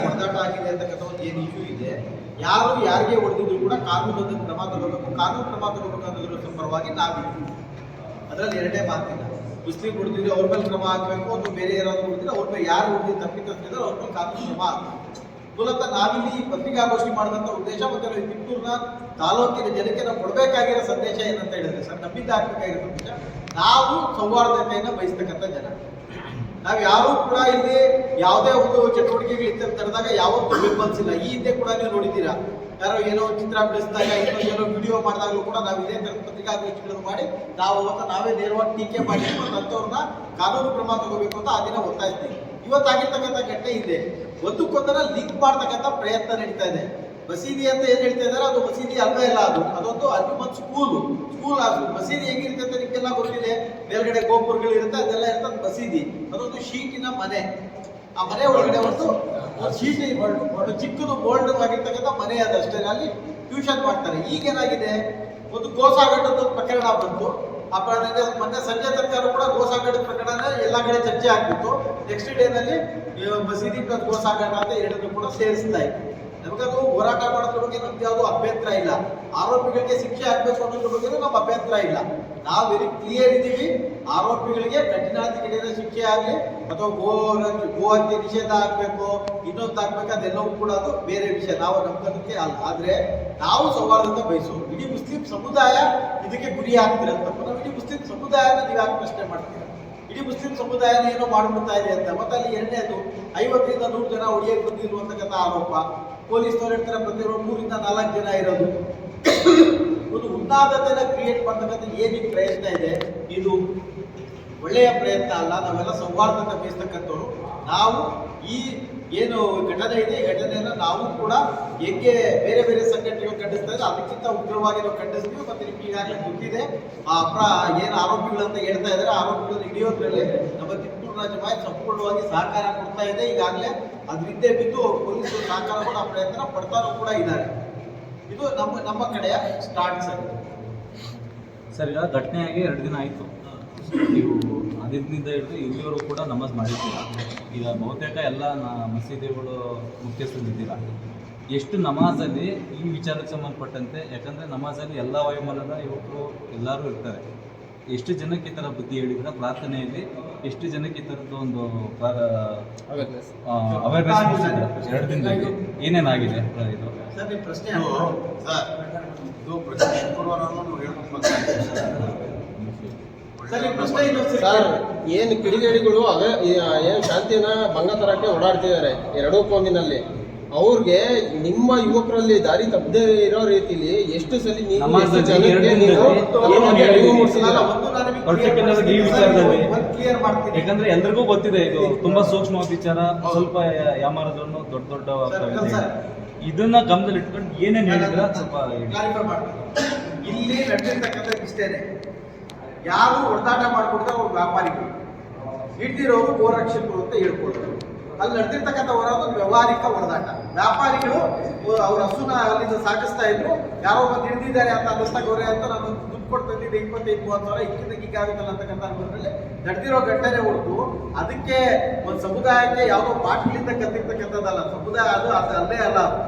ಹೊಡೆದಾಟ ಆಗಿದೆ ಅಂತಕ್ಕಂಥ ಒಂದು ಏನು ಇಶ್ಯೂ ಇದೆ, ಯಾರು ಯಾರಿಗೆ ಹೊಡೆದಿದ್ರು ಕೂಡ ಕಾನೂನು ಕ್ರಮ ತಗೋಬೇಕು. ಕಾನೂನು ಕ್ರಮ ತಗೋಬೇಕನ್ನೋದ್ರ ಪರವಾಗಿ ನಾವಿದ್ದೀವಿ, ಅದರಲ್ಲಿ ಎರಡೇ ಮಾತಿಲ್ಲ. ಮುಸ್ಲಿಂ ಹೊಡೆದಿದ್ರೆ ಅವ್ರ ಮೇಲೆ ಕ್ರಮ ಹಾಕಬೇಕು, ಅಥವಾ ಬೇರೆ ಯಾರಾದ್ರೂ ಹೊಡೆದಿದ್ರೆ ಅವ್ರ ಮೇಲೆ ಯಾರು ಹೊಡೆದು ತಪ್ಪಿತಸ್ಥರಿದ್ರೆ ಅವ್ರ ಮೇಲೆ ಕಾನೂನು ಕ್ರಮ ಹಾಕಬೇಕು. ಮೂಲತಃ ನಾವಿಲ್ಲಿ ಪತ್ರಿಕಾಗೋಷ್ಠಿ ಮಾಡಿದಂಥ ಉದ್ದೇಶ ಮತ್ತು ಕಿತ್ತೂರಿನ ತಾಲೂಕಿನ ಜನಕ್ಕೆ ನಾವು ಕೊಡಬೇಕಾಗಿರೋ ಸಂದೇಶ ಏನಂತ ಹೇಳಿದ್ರೆ ಸರ್, ನಮ್ಮಿಂದ ಹಾಕಬೇಕಾಗಿರೋ ಸಂದೇಶ, ನಾವು ಸೌಹಾರ್ದತೆಯನ್ನು ಬಯಸ್ತಕ್ಕಂಥ ಜನ. ನಾವು ಯಾರೂ ಕೂಡ ಇಲ್ಲಿ ಯಾವುದೇ ಒಂದು ಚಟುವಟಿಕೆಗಳು ತರದಾಗ ಯಾವತ್ತೂ ಬೆಂಬಲಿಸಿಲ್ಲ. ಈ ಹಿಂದೆ ಕೂಡ ನೀವು ನೋಡಿದ್ದೀರಾ, ಯಾರೋ ಏನೋ ಚಿತ್ರ ಬಿಡಿಸಿದಾಗ ಏನೋ ವಿಡಿಯೋ ಮಾಡಿದಾಗಲೂ ಕೂಡ ನಾವು ಇದೇ ಥರದ ಪತ್ರಿಕಾಗೋಷ್ಠಿಗಳನ್ನು ಮಾಡಿ ನಾವು ನಾವೇ ನೇರವಾಗಿ ಟೀಕೆ ಮಾಡಿ ಮತ್ತು ಅಂಥವ್ರನ್ನ ಕಾನೂನು ಕ್ರಮ ತಗೋಬೇಕು ಅಂತ ಆ ದಿನ ಒತ್ತಾಯಿಸ್ತೀವಿ. ಇವತ್ತಾಗಿರ್ತಕ್ಕಂಥ ಘಟನೆ ಇದೆ, ಒಂದಕ್ಕೊಂದರ ಲಿಂಕ್ ಮಾಡ್ತಕ್ಕಂಥ ಪ್ರಯತ್ನ ನಡೀತಾ ಇದೆ. ಮಸೀದಿ ಅಂತ ಏನು ಹೇಳ್ತಾ ಇದ್ದಾರೆ, ಅದು ಮಸೀದಿ ಅಲ್ವೇ ಇಲ್ಲ, ಅದೊಂದು ಅಲ್ಟಿಮತ್ ಸ್ಕೂಲ್ ಅದು. ಮಸೀದಿ ಹೆಂಗಿರುತ್ತೆ ಅಂತ ನಿಮಗೆಲ್ಲ ಗೊತ್ತಿದೆ, ಮೇಲ್ಗಡೆ ಗೋಪುರಗಳು ಇರುತ್ತೆ, ಅದೆಲ್ಲ ಇರ್ತದೆ. ಮಸೀದಿ ಅದೊಂದು ಶೀಟಿನ ಮನೆ, ಆ ಮನೆ ಒಳಗಡೆ ಒಂದು ಶೀಟ್ ಚಿಕ್ಕದು ಬೋಲ್ಡ್ ಆಗಿರ್ತಕ್ಕಂಥ ಮನೆ ಅದಷ್ಟೇ, ಅಲ್ಲಿ ಟ್ಯೂಷನ್ ಮಾಡ್ತಾರೆ. ಈಗೇನಾಗಿದೆ, ಒಂದು ಗೋಸಾಗಟ್ಟದ ಪ್ರಕರಣ ಬಂತು, ಆ ಮೊನ್ನೆ ಸಂಜೆ ತನಕ ಕೂಡ ಗೋಸಾಗಟ್ಟದ ಪ್ರಕರಣ ಎಲ್ಲ ಕಡೆ ಚರ್ಚೆ ಆಗ್ಬಿಟ್ಟು ನೆಕ್ಸ್ಟ್ ಡೇನಲ್ಲಿ ಮಸೀದಿ ಪ್ಲಸ್ ಗೋಸಾಗಟ ಅಂತ ಎರಡನ್ನೂ ಕೂಡ ಸೇರಿಸ್ತಾ ಇತ್ತು. ನಮಗದು ಹೋರಾಟ ಮಾಡೋದ್ರ ಬಗ್ಗೆ ನಮ್ಗೆ ಯಾವುದು ಅಭ್ಯಂತರ ಇಲ್ಲ, ಆರೋಪಿಗಳಿಗೆ ಶಿಕ್ಷೆ ಆಗ್ಬೇಕು ಅನ್ನೋದ್ರ ಬಗ್ಗೆ ನಮ್ಗೆ ಅಭ್ಯಂತರ ಇಲ್ಲ. ನಾವು ವೆರಿ ಕ್ಲಿಯರ್ ಇದ್ದೀವಿ, ಆರೋಪಿಗಳಿಗೆ ಕಠಿಣ ಶಿಕ್ಷೆ ಆಗಲಿ ಅಥವಾ ಗೋ ಹತ್ಯೆ ನಿಷೇಧ ಆಗ್ಬೇಕು, ಇನ್ನೊಂದು ಆಗ್ಬೇಕು, ಅದೆಲ್ಲವೂ ಕೂಡ ಅದು ಬೇರೆ ವಿಷಯ, ನಾವು ನಂಬೋದಕ್ಕೆ ಅಲ್ಲ. ಆದ್ರೆ ನಾವು ಸೌಹಾರ್ದತೆ ಬಯಸೋದು. ಇಡೀ ಮುಸ್ಲಿಂ ಸಮುದಾಯ ಇದಕ್ಕೆ ಗುರಿ ಆಗ್ತಿರಂತಪ್ಪ, ನಾವು ಇಡೀ ಮುಸ್ಲಿಂ ಸಮುದಾಯನ ನೀವು ಯಾಕೆ ಪ್ರಶ್ನೆ ಮಾಡ್ತೀರಾ? ಇಡೀ ಮುಸ್ಲಿಂ ಸಮುದಾಯನ ಏನೋ ಮಾಡ್ಬಿಡ್ತಾ ಇದೆ ಅಂತ. ಮತ್ತೆ ಅಲ್ಲಿ ಎರಡನೇದು 50 ರಿಂದ 100 ಜನ ಹೊಡೆಯಕ್ಕೆ ಬಂದಿದ್ರು ಅಂತಕ್ಕಂಥ ಆರೋಪ. ಪೊಲೀಸ್ನವ್ರು ಹೇಳ್ತಾರೆ ಪ್ರತಿಯೊಬ್ಬರು 3 ರಿಂದ 4 ಜನ ಇರೋದು. ಒಂದು ಉನ್ನಾದತೆನ ಕ್ರಿಯೇಟ್ ಮಾಡ್ತಕ್ಕಂಥ ಏನಿಗೆ ಪ್ರಯತ್ನ ಇದೆ, ಇದು ಒಳ್ಳೆಯ ಪ್ರಯತ್ನ ಅಲ್ಲ. ನಾವೆಲ್ಲ ಸೌಹಾರ್ದತೆ ಬಯಸ್ತಕ್ಕಂಥವ್ರು. ನಾವು ಈ ಏನು ಘಟನೆ ಇದೆ, ಈ ಘಟನೆಯನ್ನು ನಾವು ಕೂಡ ಹೇಗೆ ಬೇರೆ ಬೇರೆ ಸಂಘಟನೆಗಳು ಖಂಡಿಸ್ತಾ ಇದ್ದಾರೆ ಅದಕ್ಕಿಂತ ಉಗ್ರವಾಗಿ ನಾವು ಖಂಡಿಸ್ತೀವಿ. ಮತ್ತೆ ನಿಮ್ಗೆ ಈಗಾಗಲೇ ಗೊತ್ತಿದೆ, ಏನು ಆರೋಪಿಗಳಂತ ಹೇಳ್ತಾ ಇದ್ದಾರೆ, ಆರೋಪಿಗಳನ್ನು ಹಿಡಿಯೋದ್ರಲ್ಲಿ ನಮ್ಮ ಕಿತ್ತೂರು ಜಮಾಯತ್ ಸಂಪೂರ್ಣವಾಗಿ ಸಹಕಾರ ಕೊಡ್ತಾ ಇದೆ. ಈಗಾಗಲೇ ಅದ್ರ ಹಿಂದೆ ಬಿದ್ದು ಪೊಲೀಸರು ಸಹಕಾರ ಕೂಡ ಪ್ರಯತ್ನ ಪಡ್ತಾನೂ ಕೂಡ ಇದ್ದಾರೆ. ಇದು ನಮ್ಮ ಕಡೆಯ ಸ್ಟಾರ್ಟ್ ಸರ್. ಸರ್, ಈಗ ಘಟನೆಯಾಗಿ 2 ದಿನ ಆಯಿತು. ನೀವು ಅದರಿಂದ ಹಿಡಿದು ಇಲ್ಲಿವರೆಗೂ ಕೂಡ ನಮಾಜ್ ಮಾಡಿದ್ದೀರಾ. ಈಗ ಬಹುತೇಕ ಎಲ್ಲ ಮಸೀದಿಗಳು ಮುಖ್ಯಸ್ಥರಿದ್ದೀರ. ಎಷ್ಟು ನಮಾಜಲ್ಲಿ ಈ ವಿಚಾರಕ್ಕೆ ಸಂಬಂಧಪಟ್ಟಂತೆ, ಯಾಕಂದರೆ ನಮಾಜಲ್ಲಿ ಎಲ್ಲ ವಯೋಮಾನದ ಯುವಕರು ಎಲ್ಲರೂ ಇರ್ತಾರೆ, ಎಷ್ಟು ಜನಕ್ಕೆ ಈ ಥರ ಬುದ್ಧಿ ಹೇಳಿದ್ರೆ ಪ್ರಾರ್ಥನೆಯಲ್ಲಿ ಎಷ್ಟು ಜನಕ್ಕೆ ಈ ಥರದ್ದು ಒಂದು ಅವೇರ್ನೆಸ್ ಮೂಡಿಸಿದ್ರೆ 2 ದಿನದಲ್ಲಿ ಏನೇನಾಗಿದೆ ಇದು? ಸರ್ ನಿಮ್ಮ ಪ್ರಶ್ನೆ ಇದು ಸರ್, ಇದು ಪ್ರತಿ ಶುಕ್ರವಾರನೂ ನಾವು ಹೇಳ್ಬೇಕಾಗ್ತದೆ. ಸರ್ ನಿಮ್ಮ ಪ್ರಶ್ನೆ ಇದು ಸರ್, ಏನು ಕಿಡಿಗೇಡಿಗಳು ಅವೇ ಏನು ಶಾಂತಿನ ಭಂಗ ತರಕ್ಕೆ ಓಡಾಡ್ತಿದ್ದಾರೆ 2 ಕೋಮಿನಲ್ಲಿ, ಅವ್ರಿಗೆ ನಿಮ್ಮ ಯುವಕರಲ್ಲಿ ದಾರಿ ತಪ್ಪದೇ ಇರೋ ರೀತಿಲಿ ಎಷ್ಟು ಸಲ ನೀವು ಎಷ್ಟು ಜನಕ್ಕೆ ನೀವು ಮೂಡಿಸಿಲ್ಲ? ಪರ್ಟಿಕ್ಯುಲರ್ ಈ ವಿಚಾರದಲ್ಲಿ ಕ್ಲಿಯರ್ ಮಾಡ್ತೀನಿ. ಯಾಕಂದ್ರೆ ಎಲ್ರಿಗೂ ಗೊತ್ತಿದೆ ಇದು ತುಂಬಾ ಸೂಕ್ಷ್ಮವಾದ ವಿಚಾರ. ಸ್ವಲ್ಪ ಯಾಮಾರದ್ರು ದೊಡ್ಡ ದೊಡ್ಡ ಇದನ್ನ ಗಮನದಲ್ಲಿ ಇಟ್ಕೊಂಡು ಏನೇನು ಹೇಳಿದ್ರೆ ಸ್ವಲ್ಪ ಕ್ಲಾರಿಫೈ ಮಾಡ್ತೀನಿ. ಇಲ್ಲಿ ನಡೆದಿರ್ತಕ್ಕಂಥ ಇಷ್ಟೇನೆ, ಯಾರು ಹೊಡೆದಾಟ ಮಾಡ್ಕೊಡ್ತಾರೆ ಅವ್ರು ವ್ಯಾಪಾರಿಗಳು, ಹಿಡ್ದಿರೋರು ಗೋರಕ್ಷಕರು ಅಂತ ಹೇಳ್ಕೊಡ್ತಾರೆ. ಅಲ್ಲಿ ನಡೆದಿರ್ತಕ್ಕಂಥ ಒಂದು ವ್ಯವಹಾರಿಕ ಹೊಡೆದಾಟ. ವ್ಯಾಪಾರಿಗಳು ಅವ್ರ ಹಸುನ ಅಲ್ಲಿಂದ ಸಾಗಿಸ್ತಾ ಇದ್ರು, ಯಾರೋ ಒಂದು ಹಿಡಿದಿದ್ದಾರೆ ಅಂತ ಅನ್ನಿಸ್ತಾಗವ್ರೆ ಅಂತ ನಾನು ದುಡ್ಡು ಕೊಡ್ತಾ ಇದ್ದಿದ್ದೆ 25-30 ಸಾವಿರ ಇಕ್ಕಿದ್ದಾಗಿತ್ತಲ್ಲ ಅಂತಕ್ಕಂಥ ಅನುಭವದಲ್ಲಿ ನಡೆದಿರೋ ಘಟನೆ ಹೊರತು ಅದಕ್ಕೆ ಒಂದು ಸಮುದಾಯಕ್ಕೆ ಯಾವುದೋ ಪಾಠಗಳಿಂದ ಕತ್ತಿರ್ತಕ್ಕಂಥದ್ದಲ್ಲ. ಸಮುದಾಯ ಅದು ಅಲ್ಲೇ ಅಲ್ಲ,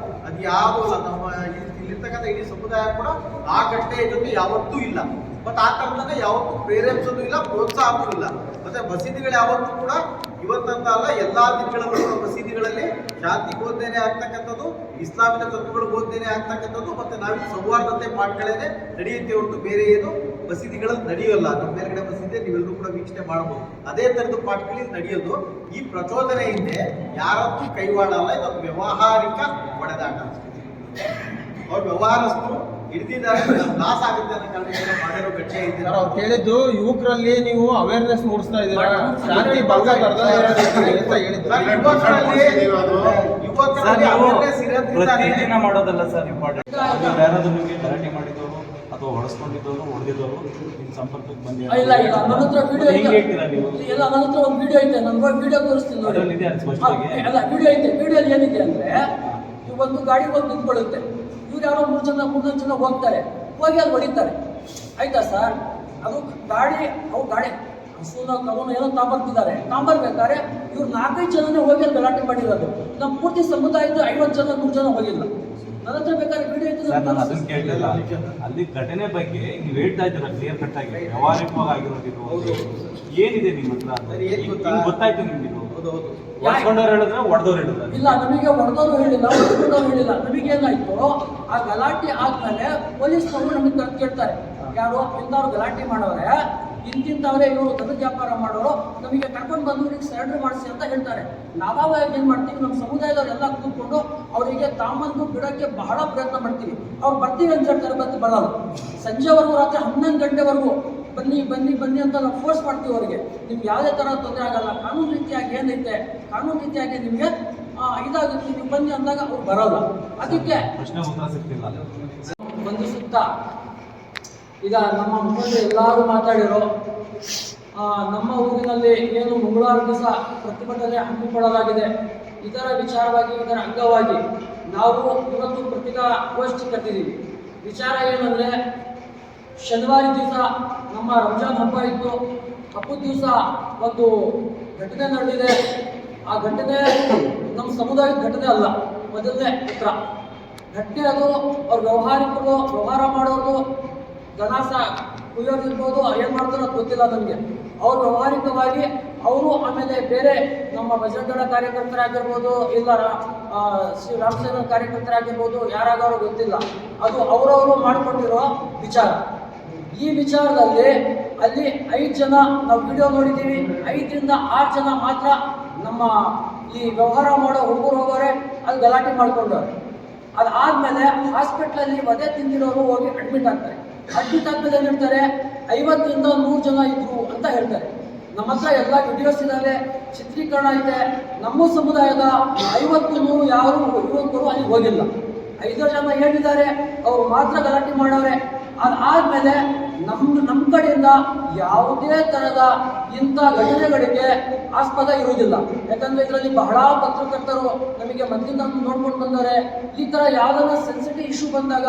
ಅದು ಯಾವುದೂ ಅಲ್ಲ. ನಮ್ಮ ಇಲ್ಲಿರ್ತಕ್ಕಂಥ ಇಡೀ ಸಮುದಾಯ ಕೂಡ ಆ ಘಟನೆಯ ಜೊತೆ ಯಾವತ್ತೂ ಇಲ್ಲ. ಬಟ್ ಆ ಕಾರಣದಿಂದ ಯಾವತ್ತೂ ಪ್ರೇರೇಪಿಸೋದು ಇಲ್ಲ, ಪ್ರೋತ್ಸಾಹವೂ ಇಲ್ಲ. ಮತ್ತೆ ಮಸೀದಿಗಳು ಯಾವತ್ತೂ ಕೂಡ ಇವತ್ತಂತ ಅಲ್ಲ, ಎಲ್ಲಾ ದಿನಗಳಲ್ಲೂ ಕೂಡ ಮಸೀದಿಗಳಲ್ಲಿ ಶಾಂತಿ ಬೋಧನೆ ಆಗ್ತಕ್ಕಂಥದ್ದು, ಇಸ್ಲಾಮಿನ ತತ್ವಗಳು ಬೋಧನೆ ಆಗ್ತಕ್ಕಂಥದ್ದು, ಮತ್ತೆ ನಾವು ಸೌಹಾರ್ದತೆ ಪಾಠಗಳೇನೆ ನಡೆಯುತ್ತೆ ಹೊರತು ಬೇರೆ ಏನು ಮಸೀದಿಗಳಲ್ಲಿ ನಡೆಯೋಲ್ಲ. ನಮ್ಮ ಬೇರೆಗಡೆ ಮಸೀದಿ ನೀವೆಲ್ಲರೂ ಕೂಡ ವೀಕ್ಷಣೆ ಮಾಡಬಹುದು. ಅದೇ ತರದ ಪಾಠಗಳಲ್ಲಿ ನಡೆಯೋದು. ಈ ಪ್ರಚೋದನೆ ಹಿಂದೆ ಯಾರತ್ತೂ ಕೈವಾಡಲ್ಲ, ಇದೊಂದು ವ್ಯವಹಾರಿಕ ಹೊಡೆದಾಟ. ಅವ್ರ ವ್ಯವಹಾರಸ್ಥರು ಹಿಡಿದಿದ್ದಾರೆ, ಲಾಸ್ ಆಗುತ್ತೆ ಅನ್ನೋ ಕಾರಣಕ್ಕೆ ಮಾಡಿರೋ ಘಟನೆ ಇದೆ. ಅವ್ರು ಕೇಳಿದ್ದು ಯುವಕರಲ್ಲಿ ನೀವು ಅವೇರ್ನೆಸ್ ಮೂಡಿಸ್ತಾ ಇದ್ದೀರಾ, ಶಾಂತಿ ಭಂಗ ತರದೇ ಇರೋ ರೀತಿಲಿ ಅಂತ ಹೇಳಿದ್ರು. ಪ್ರತಿದಿನ ಮಾಡೋದಲ್ಲ ಸರ್ ಇಂಪಾರ್ಟೆಂಟ್. ಯಾರಾದ್ರೂ ನಿಮಗೆ ಗಲಾಟೆ ಮಾಡಿದವರು ಅಥವಾ ಹೊಡೆಸ್ಕೊಂಡಿದ್ದವರು ಹೊಡೆದಿದ್ದವರು ನಿಮ್ಮ ಸಂಪರ್ಕಕ್ಕೆ ಬಂದಿದ್ದಾರೆ? ಇಲ್ಲ ಇಲ್ಲ, ನನ್ನ ಹತ್ರ ವಿಡಿಯೋ ಹೆಂಗೆ ಹೇಳ್ತೀರಾ ನೀವು? ಇಲ್ಲ, ನನ್ನ ಹತ್ರ ಒಂದು ವಿಡಿಯೋ ಐತೆ, ನನಗೆ ವಿಡಿಯೋ ತೋರಿಸ್ತೀನಿ ನೋಡಿ. ಅದರಲ್ಲಿ ಇದೆ ಸ್ಪಷ್ಟವಾಗಿ? ಅಲ್ಲ, ವಿಡಿಯೋ ಐತೆ. ವಿಡಿಯೋಲಿ ಏನಿದೆ ಅಂದ್ರೆ, ಒಂದು ಗಾಡಿ ಬಂದು ನಿಂತ್ಕೊಳ್ಳುತ್ತೆ, ಇವ್ರು ಯಾರೋ 3 ಜನ ಹೋಗ್ತಾರೆ, ಹೋಗಿ ಅಲ್ಲಿ ಹೊಡಿತಾರೆ. ಆಯ್ತಾ ಸರ್? ಅದು ಗಾಡಿ ಹಸುನ ಕರುನ ಏನೋ ತಾಂಬರ್ತಿದ್ದಾರೆ, ತಾಂಬರ್ಬೇಕಾದ್ರೆ ಇವ್ರು 4-5 ಜನನೇ ಹೋಗಿ ಅಲ್ಲಿ ಗಲಾಟೆ ಮಾಡಿರೋದು. ನಮ್ಮ ಪೂರ್ತಿ ಸಮುದಾಯದ 50 ಜನ 100 ಜನ ಹೋಗಿಲ್ಲ. ನನ್ನ ಹತ್ರ ಬೇಕಾದ್ರೆ ವಿಡಿಯೋ ಐತೆ. ನಾನು ಅದನ್ನ ಕೇಳಲಿಲ್ಲ. ಅಲ್ಲಿ ಘಟನೆ ಬಗ್ಗೆ ನೀವು ಹೇಳ್ತಾ ಇದ್ದೀರಾ ಕ್ಲಿಯರ್ ಕಟ್ ಆಗಿ, ವ್ಯವಹಾರಿಕವಾಗಿ ಆಗಿರೋದು ಏನಿದೆ ನಿಮ್ಮ ಹತ್ರ? ಹಿಂಗ್ ಗೊತ್ತಾಯ್ತು ನಿಮ್ಗೆ? ಹೊಡ್ಸ್ಕೊಂಡವ್ರು ಹೇಳಿದ್ರೆ ಹೊಡೆದವ್ರು ಹೇಳಿದ್ರೆ? ಇಲ್ಲ, ನಮಗೆ ಹೊಡೆದವ್ರು ಹೇಳಿಲ್ಲ, ಹೊಡ್ಕೊಂಡವ್ರು ಹೇಳಿಲ್ಲ. ನಮಗೇನಾಯ್ತು, ಆ ಗಲಾಟೆ ಆದ್ಮೇಲೆ ಪೊಲೀಸ್ನವರು ನಮಗೆ ಕರೆದು ಕೇಳ್ತಾರೆ, ಯಾರು ಇಂಥವ್ರು ಗಲಾಟೆ ಮಾಡೋರೆ, ಇಂತಿಂತವ್ರೆ ಇವರು ದನದ ವ್ಯಾಪಾರ ಮಾಡೋರು, ನಮಗೆ ಕರ್ಕೊಂಡು ಬಂದು ಇವ್ರಿಗೆ ಸರೆಂಡರ್ ಮಾಡಿಸಿ ಅಂತ ಹೇಳ್ತಾರೆ. ನಾವಾಗ ಏನ್ ಮಾಡ್ತೀವಿ, ನಮ್ಮ ಸಮುದಾಯದವರೆಲ್ಲ ಕೂತ್ಕೊಂಡು ಅವರಿಗೆ ತಾಮಂದು ಬಿಡಕ್ಕೆ ಬಹಳ ಪ್ರಯತ್ನ ಮಾಡ್ತೀವಿ. ಅವ್ರು ಬರ್ತೀವಿ ಅಂತ ಹೇಳ್ತಾರೆ, ಬರಲ್ಲ. ಸಂಜೆವರೆಗೂ, ರಾತ್ರಿ 11 ಗಂಟೆವರೆಗೂ ಬನ್ನಿ ಅಂತ ನಾವು ಫೋರ್ಸ್ ಮಾಡ್ತೀವಿ ಅವ್ರಿಗೆ. ನಿಮ್ಗೆ ಯಾವುದೇ ಥರ ತೊಂದರೆ ಆಗಲ್ಲ, ಕಾನೂನು ರೀತಿಯಾಗಿ ಏನೈತೆ, ಕಾನೂನು ರೀತಿಯಾಗಿ ನಿಮಗೆ ಇದಾಗುತ್ತೆ, ನೀವು ಬನ್ನಿ ಅಂದಾಗ ಅವ್ರು ಬರಲ್ಲ. ಅದಕ್ಕೆ ಪ್ರಶ್ನೆ ಉತ್ತರ ಸಿಗ್ತಿಲ್ಲ. ಒಂದು ಸುತ್ತ ಈಗ ನಮ್ಮ ಮುಖಂಡರು ಎಲ್ಲರೂ ಮಾತಾಡಿರೋ, ನಮ್ಮ ಊರಿನಲ್ಲಿ ಏನು ಮಂಗಳವಾರ ದಿವಸ ಪ್ರತಿಭಟನೆ ಹಮ್ಮಿಕೊಳ್ಳಲಾಗಿದೆ, ಇದರ ವಿಚಾರವಾಗಿ, ಇದರ ಅಂಗವಾಗಿ ನಾವು ಇವತ್ತು ಪತ್ರಿಕಾಗೋಷ್ಠಿ ಕರೆದಿದ್ದೀವಿ. ವಿಚಾರ ಏನಂದರೆ, ಶನಿವಾರ ದಿವಸ ನಮ್ಮ ರಂಜಾನ್ ಹಬ್ಬ ಇತ್ತು. ಹಬ್ಬದ ದಿವಸ ಒಂದು ಘಟನೆ ನಡೆದಿದೆ. ಆ ಘಟನೆ ನಮ್ಮ ಸಮುದಾಯದ ಘಟನೆ ಅಲ್ಲ, ಮೊದಲನೇ ಉತ್ತರ ಘಟನೆ. ಅದು ಅವ್ರ ವ್ಯವಹಾರಿಕರು, ವ್ಯವಹಾರ ಮಾಡೋರು, ದನ ಕುಯ್ಯೋದಿರ್ಬೋದು, ಏನು ಮಾಡ್ತಾರೋ ಗೊತ್ತಿಲ್ಲ ನಮಗೆ. ಅವ್ರು ವ್ಯವಹಾರಿಕವಾಗಿ ಅವರು, ಆಮೇಲೆ ಬೇರೆ ನಮ್ಮ ಬಜರಂಗದಳ ಕಾರ್ಯಕರ್ತರಾಗಿರ್ಬೋದು, ಇಲ್ಲ ಶ್ರೀ ರಾಮಸೇನ ಕಾರ್ಯಕರ್ತರಾಗಿರ್ಬೋದು, ಯಾರಾದರೂ ಗೊತ್ತಿಲ್ಲ, ಅದು ಅವರವರು ಮಾಡಿಕೊಂಡಿರೋ ವಿಚಾರ. ಈ ವಿಚಾರದಲ್ಲಿ ಅಲ್ಲಿ 5 ಜನ ನಾವು ವಿಡಿಯೋ ನೋಡಿದ್ದೀವಿ, 5ರಿಂದ 6 ಜನ ಮಾತ್ರ ನಮ್ಮ ಈ ವ್ಯವಹಾರ ಮಾಡೋ ಹುಡುಗರು ಹೋಗೋರೆ ಅಲ್ಲಿ ಗಲಾಟೆ ಮಾಡ್ಕೊಂಡವ್ರೆ. ಅದಾದ್ಮೇಲೆ ಹಾಸ್ಪಿಟ್ಲಲ್ಲಿ ವಧೆ ತಿಂದಿರೋರು ಹೋಗಿ ಅಡ್ಮಿಟ್ ಆಗ್ತಾರೆ. ಅಡ್ಮಿಟ್ ಆದ್ಮೇಲೆ ಏನು ಹೇಳ್ತಾರೆ, 50ರಿಂದ 100 ಜನ ಇದ್ರು ಅಂತ ಹೇಳ್ತಾರೆ. ನಮ್ಮ ಹತ್ರ ಎಲ್ಲ ವಿಡಿಯೋಸ್ ಇದ್ದಾವೆ, ಚಿತ್ರೀಕರಣ ಇದೆ. ನಮ್ಮ ಸಮುದಾಯದ 50-100 ಯಾರು ಯುವಕರು ಅಲ್ಲಿ ಹೋಗಿಲ್ಲ. 5 ಜನ ಏನಿದ್ದಾರೆ ಅವ್ರು ಮಾತ್ರ ಗಲಾಟೆ ಮಾಡೋರೆ. ಅದಾದ್ಮೇಲೆ ನಮ್ಮ ಕಡೆಯಿಂದ ಯಾವುದೇ ತರಹದ ಇಂಥ ಘಟನೆಗಳಿಗೆ ಆಸ್ಪದ ಇರುವುದಿಲ್ಲ. ಯಾಕಂದ್ರೆ ಇದರಲ್ಲಿ ಬಹಳ ಪತ್ರಕರ್ತರು ನಮಗೆ ಮೊದಲಿಂದ ನೋಡ್ಕೊಂಡು ಬಂದರೆ ಈ ತರ ಯಾವ್ದಾರ ಸೆನ್ಸಿಟಿವ್ ಇಶ್ಯೂ ಬಂದಾಗ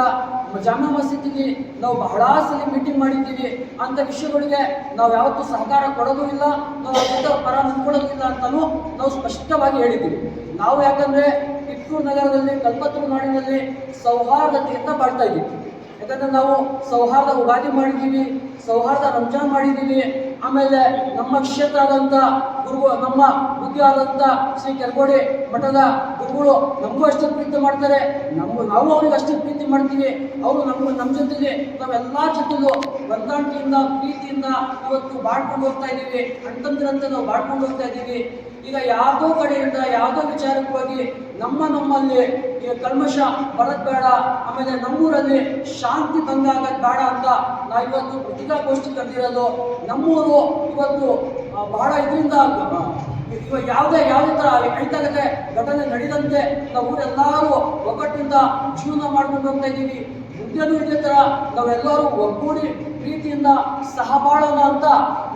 ಜಾಮಾ ಮಸೀದಿಗೆ ನಾವು ಬಹಳ ಸಲ ಮೀಟಿಂಗ್ ಮಾಡಿದ್ದೀವಿ. ಅಂತ ವಿಷಯಗಳಿಗೆ ನಾವು ಯಾವತ್ತೂ ಸಹಕಾರ ಕೊಡೋದು ಇಲ್ಲ, ನಾವು ಅದರ ಪರ ನಿಂತ್ಕೊಳ್ಳೋದು ಇಲ್ಲ ಅಂತಾನು ನಾವು ಸ್ಪಷ್ಟವಾಗಿ ಹೇಳಿದ್ದೀವಿ. ನಾವು ಯಾಕಂದ್ರೆ ಕಿತ್ತೂರು ನಗರದಲ್ಲಿ ಕಲ್ಪತರು ನಾಡಿನಲ್ಲಿ ಸೌಹಾರ್ದತೆಯಿಂದ ಬಾಳ್ತಾ ಇದ್ದೀವಿ. ಯಾಕಂದ್ರೆ ನಾವು ಸೌಹಾರ್ದ ಉಗಾದಿ ಮಾಡಿದ್ದೀವಿ, ಸೌಹಾರ್ದ ರಂಜಾನ್ ಮಾಡಿದ್ದೀವಿ. ಆಮೇಲೆ ನಮ್ಮ ಕ್ಷೇತ್ರ ಆದಂಥ ನಮ್ಮ ಬುದ್ಧಿ ಆದಂಥ ಶ್ರೀ ಕೆರಗೋಡಿ ಮಠದ ಗುರುಗಳು ನಮಗೂ ಅಷ್ಟೇ ಪ್ರೀತಿ ಮಾಡ್ತಾರೆ, ನಾವು ಅವ್ರಿಗೆ ಅಷ್ಟೇ ಪ್ರೀತಿ ಮಾಡ್ತೀವಿ. ಅವರು ನಮ್ಮ ಜೊತೆಗೆ ನಾವೆಲ್ಲ ಜೊತೆಗೂ ಹೊಂದಾಣಿಕೆಯಿಂದ ಪ್ರೀತಿಯಿಂದ ಇವತ್ತು ಬಾಳ್ಕೊಂಡು ಹೋಗ್ತಾ ಇದ್ದೀವಿ. ಅಣ್ತಂದಿರಂತೆ ನಾವು ಬಾಳ್ಕೊಂಡು ಹೋಗ್ತಾ ಇದ್ದೀವಿ. ಈಗ ಯಾವುದೋ ಕಡೆಯಿಂದ ಯಾವುದೋ ವಿಚಾರಕ್ಕೆ ಹೋಗಿ ನಮ್ಮಲ್ಲಿ ಈ ಕಲ್ಮಶ ಬರೋದು ಬೇಡ, ಆಮೇಲೆ ನಮ್ಮೂರಲ್ಲಿ ಶಾಂತಿ ಭಂಗ ಆಗೋದು ಬೇಡ ಅಂತ ನಾವು ಇವತ್ತು ಪತ್ರಿಕಾಗೋಷ್ಠಿ ಕರೆದಿರೋದು. ನಮ್ಮೂರು ಇವತ್ತು ಬಹಳ ಇದರಿಂದ ಇವಾಗ ಯಾವುದೇ ಥರ ಐತಾಗತ್ತೆ ಘಟನೆ ನಡೆದಂತೆ ನಾವು ಊರೆಲ್ಲರೂ ಒಗ್ಗಟ್ಟಿಂದ ಜೀವನ ಮಾಡ್ಕೊಂಡು ಹೋಗ್ತಾ ಇದ್ದೀವಿ. ಮುಂದೆನೂ ಇದೇ ಥರ ನಾವೆಲ್ಲರೂ ಒಗ್ಗೂಡಿ ಪ್ರೀತಿಯಿಂದ ಸಹಬಾಳೋಣ ಅಂತ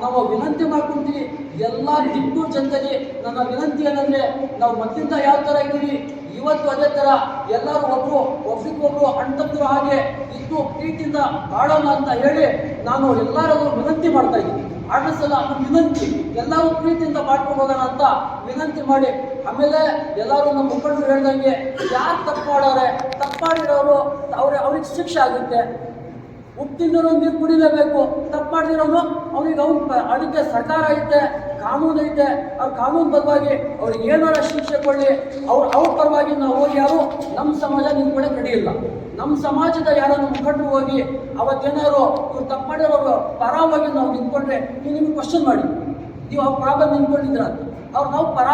ನಾವು ವಿನಂತಿ ಮಾಡ್ಕೊಂತೀವಿ. ಎಲ್ಲ ಕಿತ್ತೂರು ಜನತೆಗೆ ನನ್ನ ವಿನಂತಿ ಏನಂದ್ರೆ, ನಾವು ಮೊದಲಿಂದ ಯಾವ ಥರ ಇದ್ದೀವಿ ಇವತ್ತು ಅದೇ ಥರ ಎಲ್ಲರೂ ಒಬ್ರಿಗೊಬ್ರು ಅಣ್ತಂದ್ರು ಹಾಗೆ ಇದ್ದು ಪ್ರೀತಿಯಿಂದ ಬಾಳೋಣ ಅಂತ ಹೇಳಿ ನಾನು ಎಲ್ಲರಿಗೂ ವಿನಂತಿ ಮಾಡ್ತಾ ಇದ್ದೀನಿ. ಆಡಿಸಲ್ಲ ನಮ್ಮ ವಿನಂತಿ, ಎಲ್ಲರೂ ಪ್ರೀತಿಯಿಂದ ಮಾಡ್ಕೊಂಡು ಹೋಗೋಣ ಅಂತ ವಿನಂತಿ ಮಾಡಿ, ಆಮೇಲೆ ಎಲ್ಲರೂ ನಮ್ಮ ಮುಖಂಡರು ಹೇಳ್ದಂಗೆ ಯಾರು ತಪ್ಪಾಡಿರೋರು ಅವ್ರಿಗೆ ಶಿಕ್ಷೆ ಆಗುತ್ತೆ. ಉಪ್ಪು ತಿಂದಿರೋ ನೀರು ಕುಡಿಲೇಬೇಕು. ತಪ್ಪು ಮಾಡಿದಿರೋನು ಅವ್ರಿಗೆ ಅದಕ್ಕೆ ಸರ್ಕಾರ ಐತೆ, ಕಾನೂನು ಐತೆ. ಅವ್ರ ಕಾನೂನು ಬದಲಾಗಿ ಅವ್ರಿಗೆ ಏನಾರ ಶಿಕ್ಷೆ ಕೊಡಲಿ, ಅವ್ರ ಪರವಾಗಿ ನಾವು ಹೋಗಿ ಯಾರು ನಮ್ಮ ಸಮಾಜ ನಿಂತ್ಕೊಳ್ಳೋಕೆ ನಡೆಯಿಲ್ಲ. ನಮ್ಮ ಸಮಾಜದ ಯಾರನ್ನು ಮುಖಂಡರು ಹೋಗಿ ಅವತ್ತೇನಾದ್ರು ಇವ್ರು ತಪ್ಪು ಮಾಡಿರೋರು ಪರವಾಗಿ ನಾವು ನಿಂತ್ಕೊಂಡ್ರೆ ನೀವು ನಿಮ್ಗೆ ಕ್ವಶನ್ ಮಾಡಿ, ನೀವು ಅವ್ರ ಪ್ರಾಬ್ಲಮ್ ನಿಂತ್ಕೊಂಡಿದ್ರ ಅಂತ. ನಾವು ಪರ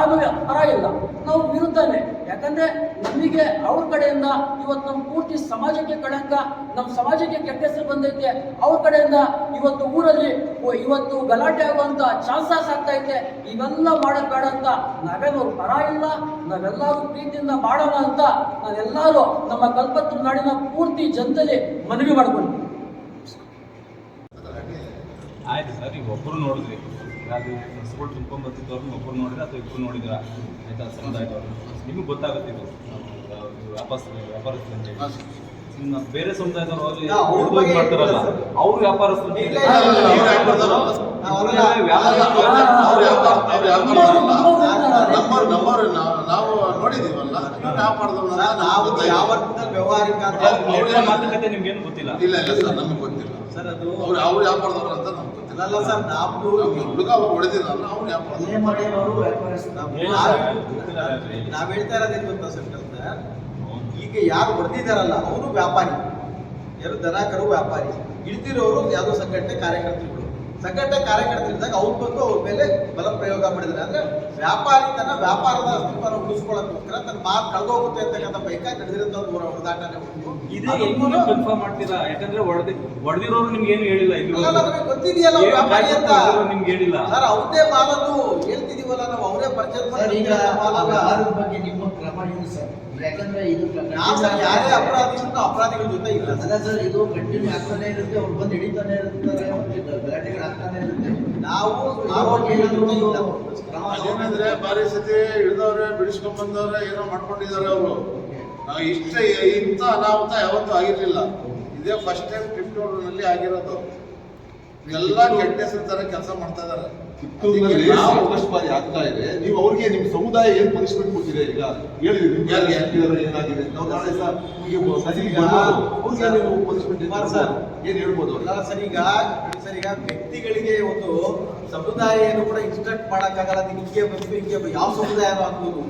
ಇಲ್ಲ, ನಾವು ವಿರುದ್ಧನೇ. ಯಾಕಂದ್ರೆ ನಮಗೆ ಅವ್ರ ಕಡೆಯಿಂದ ಇವತ್ತು ನಮ್ಮ ಪೂರ್ತಿ ಸಮಾಜಕ್ಕೆ ಕಳಂಕ, ನಮ್ಮ ಸಮಾಜಕ್ಕೆ ಕೆಟ್ಟ ಹೆಸರು ಬಂದೈತೆ. ಅವ್ರ ಕಡೆಯಿಂದ ಇವತ್ತು ಊರಲ್ಲಿ ಇವತ್ತು ಗಲಾಟೆ ಆಗುವಂತ ಚಾನ್ಸಸ್ ಆಗ್ತಾ ಐತೆ. ಇವೆಲ್ಲ ಮಾಡೋದು ಬೇಡ ಅಂತ ನಾವೇನೋ ಪರ ಇಲ್ಲ, ನಾವೆಲ್ಲರೂ ಪ್ರೀತಿಯಿಂದ ಮಾಡೋಣ ಅಂತ ನಾವೆಲ್ಲರೂ ನಮ್ಮ ಕಲ್ಪತರು ನಾಡಿನ ಪೂರ್ತಿ ಜನತೆಯಲ್ಲಿ ಮನವಿ ಮಾಡ್ಕೊಂಡ್ವಿ. ಆಯ್ತು ಸರ್, ಈಗ ಒಬ್ಬರು ನೋಡಿದ್ರಿ, ಅದು ಸ್ಕೂಲ್ ತುಂಬ್ಕೊಂಡು ಬರ್ತಿದ್ದವ್ರನ್ನ ಒಬ್ಬರು ನೋಡಿದ್ರೆ ಅಥವಾ ಇಬ್ಬರು ನೋಡಿದ್ರ ಆಯ್ತಾ ಸಮುದಾಯದವ್ರು, ನಿಮಗೆ ಗೊತ್ತಾಗುತ್ತೆ ಇದು ವ್ಯಾಪಾರಸ್ಥರು ಅಂತ ಹೇಳಿ. ಇನ್ನು ಬೇರೆ ಸಮುದಾಯದವ್ರು ಮಾಡ್ತಾರಲ್ಲ ಅವ್ರು ವ್ಯಾಪಾರಸ್ಥರು ನಾವು ನೋಡಿದೀವಲ್ಲ ವ್ಯವಹಾರಿಕ ಮಾತುಕತೆ ನಿಮ್ಗೇನು ಗೊತ್ತಿಲ್ಲ? ಇಲ್ಲ ಸರ್, ನಮಗೆ ಗೊತ್ತಿಲ್ಲ ಸರ್. ಅದು ಅವ್ರು ವ್ಯಾಪಾರದವ್ರು ಅಂತ ನಮ್ಗೆ ಗೊತ್ತಿಲ್ಲ. ಅಲ್ಲ ಸರ್, ನಮ್ದು ಹುಡುಗ ಹೊಡೆದಿರಲ್ಲ, ಅವ್ರು ವ್ಯಾಪಾರ ನಾವ್ ಹೇಳ್ತಾ ಇರೋದೇನು ಗೊತ್ತಾ ಸರ್, ಈಗ ಯಾರು ಹೊಡೆದಿದ್ದಾರಲ್ಲ ಅವರು ವ್ಯಾಪಾರಿ, ಯಾರು ದನಕರು ವ್ಯಾಪಾರಿ, ಇಳ್ದಿರೋರು ಯಾವುದೋ ಸಂಘಟನೆ ಕಾರ್ಯಕರ್ತರುಗಳು. ಸಂಘಟನೆ ಕಾರ್ಯಕರ್ತರಿದ್ದಾಗ ಅವ್ರು ಬಂದು ಅವ್ರ ಮೇಲೆ ಬಲ ಪ್ರಯೋಗ ಮಾಡಿದ್ರೆ, ಅಂದ್ರೆ ವ್ಯಾಪಾರಿ ತನ್ನ ವ್ಯಾಪಾರದ ಅಸ್ತಿತ್ವವನ್ನು ಉಳಿಸ್ಕೊಳ್ಳೋದಕ್ಕೋಸ್ಕರ ತನ್ನ ಮಾತು ಕಳೆದೋಗುತ್ತೆ ಅಂತಕ್ಕಂಥ ಬೈಕ ನಡೆದಿರೋಂಥ ಹೊಡೆದಾಟನೆ ಉಂಟು. ಇದೇ ಕನ್ಫರ್ಮ್ ಮಾಡ್ತೀರಾ? ಯಾಕಂದ್ರೆ ಹೊಡೆದಿರೋರು ನಿಮ್ಗೆ ಏನು ಹೇಳಿಲ್ಲ, ನಮಗೆ ಗೊತ್ತಿದೆಯಲ್ಲ ವ್ಯಾಪಾರಿ ಅಂತ ನಿಮ್ಗೆ ಹೇಳಿಲ್ಲ ಸರ್. ಅವ್ರದೇ ಮಾಲನ್ನು ಹೇಳ್ತಿದೀವಲ್ಲ ನಾವು, ಅವರೇ ಪರ್ಚೇಸ್ ಮಾಡಿ ಬಗ್ಗೆ ನಿಮ್ಮ ಕ್ರಮ ಏನು ಸರ್? ಯಾಕಂದ್ರೆ ಇದು ಯಾರೇ ಅಪರಾಧಿಗಳ ಜೊತೆ ಇಲ್ಲ ಅಲ್ಲ ಸರ್, ಇದು ಕಂಟಿನ್ಯೂ ಆಗ್ತಾನೆ ಇರುತ್ತೆ, ಅವ್ರು ಬಂದು ಹಿಡಿತಾನೆ ಇರ್ತಾರೆ, ಗಲಾಟೆಗಳು ಆಗ್ತಾನೆ ಇರುತ್ತೆ. ನಾವು ಅದೇನಂದ್ರೆ ಬಾರಿ ಸತಿ ಹಿಡಿದವ್ರೆ, ಬಿಡಿಸ್ಕೊಂಡ್ ಬಂದವ್ರೆ, ಏನೋ ಮಾಡ್ಕೊಂಡಿದ್ದಾರೆ ಅವರು. ಇಂಥ ಅನಾಹುತ ಯಾವತ್ತೂ ಆಗಿರ್ಲಿಲ್ಲ. ಇದೇ ಫಸ್ಟ್ ಟೈಮ್ ಕಿತ್ತೂರಿನಲ್ಲಿ ಆಗಿರೋದು. ಎಲ್ಲ ಕೆಟ್ಟ ಹೆಸರು ತರ ಕೆಲಸ ಮಾಡ್ತಾ ಇದಾರೆ. ಕಿತ್ತೂರಿನಲ್ಲಿ ಸಾಕಷ್ಟು ಬಾರಿ ಆಗ್ತಾ ಇದೆ. ನೀವು ಅವ್ರಿಗೆ ನಿಮ್ಮ ಸಮುದಾಯ ಏನ್ ಪನಿಷ್ಮೆಂಟ್ ಕೊಡ್ತೀರಾ? ಈಗ ಹೇಳಿದ್ರಿ ಏನಾಗಿದೆ, ನಾವು ನಾಳೆ ಸರ್ ಅವ್ರಿಗೆ ನೀವು ಪನಿಷ್ಮೆಂಟ್ ಏನ್ ಹೇಳ್ಬೋದು? ಸರ್, ಈಗ ವ್ಯಕ್ತಿಗಳಿಗೆ ಒಂದು ಸಮುದಾಯವನ್ನು ಕೂಡ ಇನ್ಸ್ಟ್ರಕ್ಟ್ ಮಾಡಕ್ಕಾಗಲ್ಲ. ಹಿಂಗೆ ಬಂದು ಹಿಂಗೆ ಯಾವ ಸಮುದಾಯನೂ ಆಗ್ಬೋದು.